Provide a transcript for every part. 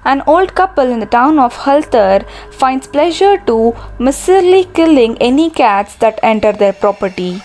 An old couple in the town of Halter finds pleasure to miserly killing any cats that enter their property.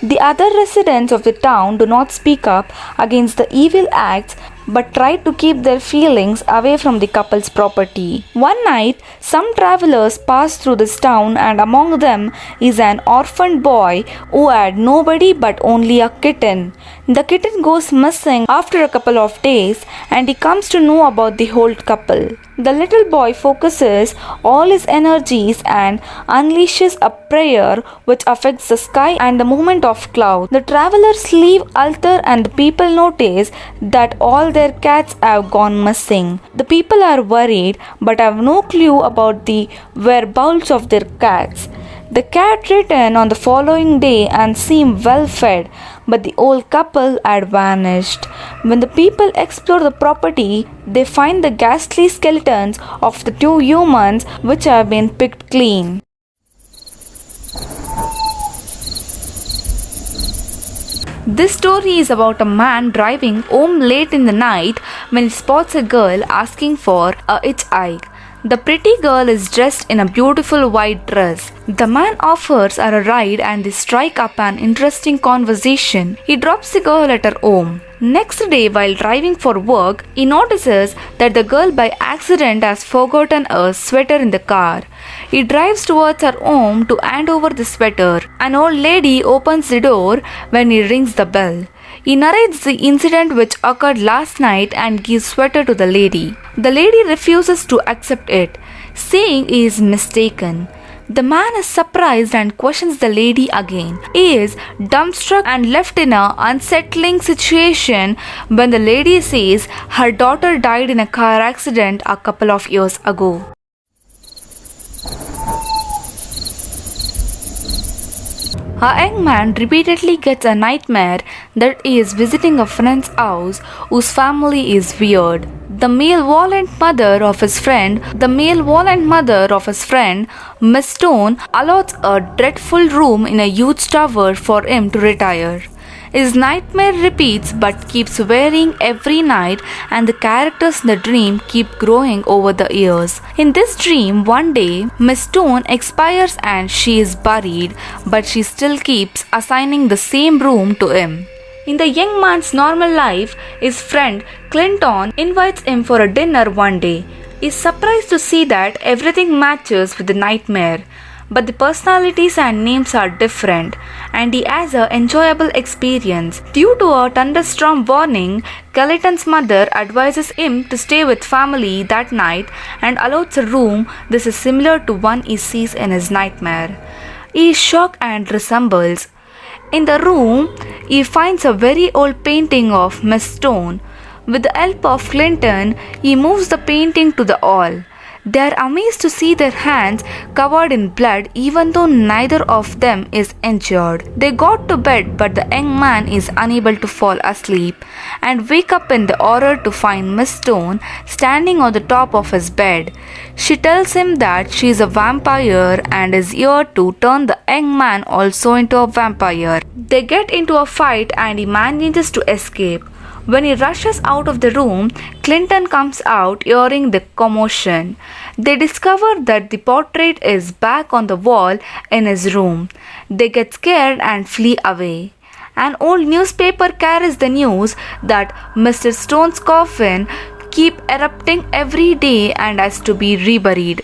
The other residents of the town do not speak up against the evil acts but try to keep their feelings away from the couple's property. One night, some travelers pass through this town, and among them is an orphaned boy who had nobody but only a kitten. The kitten goes missing after a couple of days, and he comes to know about the old couple. The little boy focuses all his energies and unleashes a prayer which affects the sky and the movement of clouds. The travelers leave Altar, and the people notice that all their cats have gone missing. The people are worried but have no clue about the whereabouts of their cats. The cat returned on the following day and seemed well fed, but the old couple had vanished. When the people explore the property, they find the ghastly skeletons of the two humans which have been picked clean. This story is about a man driving home late in the night when he spots a girl asking for a hitchhike. The pretty girl is dressed in a beautiful white dress. The man offers her a ride and they strike up an interesting conversation. He drops the girl at her home. Next day, while driving for work, he notices that the girl by accident has forgotten a sweater in the car. He drives towards her home to hand over the sweater. An old lady opens the door when he rings the bell. He narrates the incident which occurred last night and gives sweater to the lady. The lady refuses to accept it, saying he is mistaken. The man is surprised and questions the lady again. He is dumbstruck and left in an unsettling situation when the lady says her daughter died in a car accident a couple of years ago. A young man repeatedly gets a nightmare that he is visiting a friend's house whose family is weird. The malevolent mother of his friend, Miss Stone, allots a dreadful room in a huge tower for him to retire. His nightmare repeats but keeps varying every night, and the characters in the dream keep growing over the years. In this dream, one day, Miss Stone expires and she is buried, but she still keeps assigning the same room to him. In the young man's normal life, his friend Clinton invites him for a dinner one day. He is surprised to see that everything matches with the nightmare, but the personalities and names are different, and he has an enjoyable experience. Due to a thunderstorm warning, Clinton's mother advises him to stay with family that night and allots a room. This is similar to one he sees in his nightmare. He is shocked and resembles. In the room, he finds a very old painting of Miss Stone. With the help of Clinton, he moves the painting to the wall. They are amazed to see their hands covered in blood even though neither of them is injured. They got to bed, but the young man is unable to fall asleep and wake up in the horror to find Miss Stone standing on the top of his bed. She tells him that she is a vampire and is here to turn the young man also into a vampire. They get into a fight and he manages to escape. When he rushes out of the room, Clinton comes out hearing the commotion. They discover that the portrait is back on the wall in his room. They get scared and flee away. An old newspaper carries the news that Mr. Stone's coffin keeps erupting every day and has to be reburied.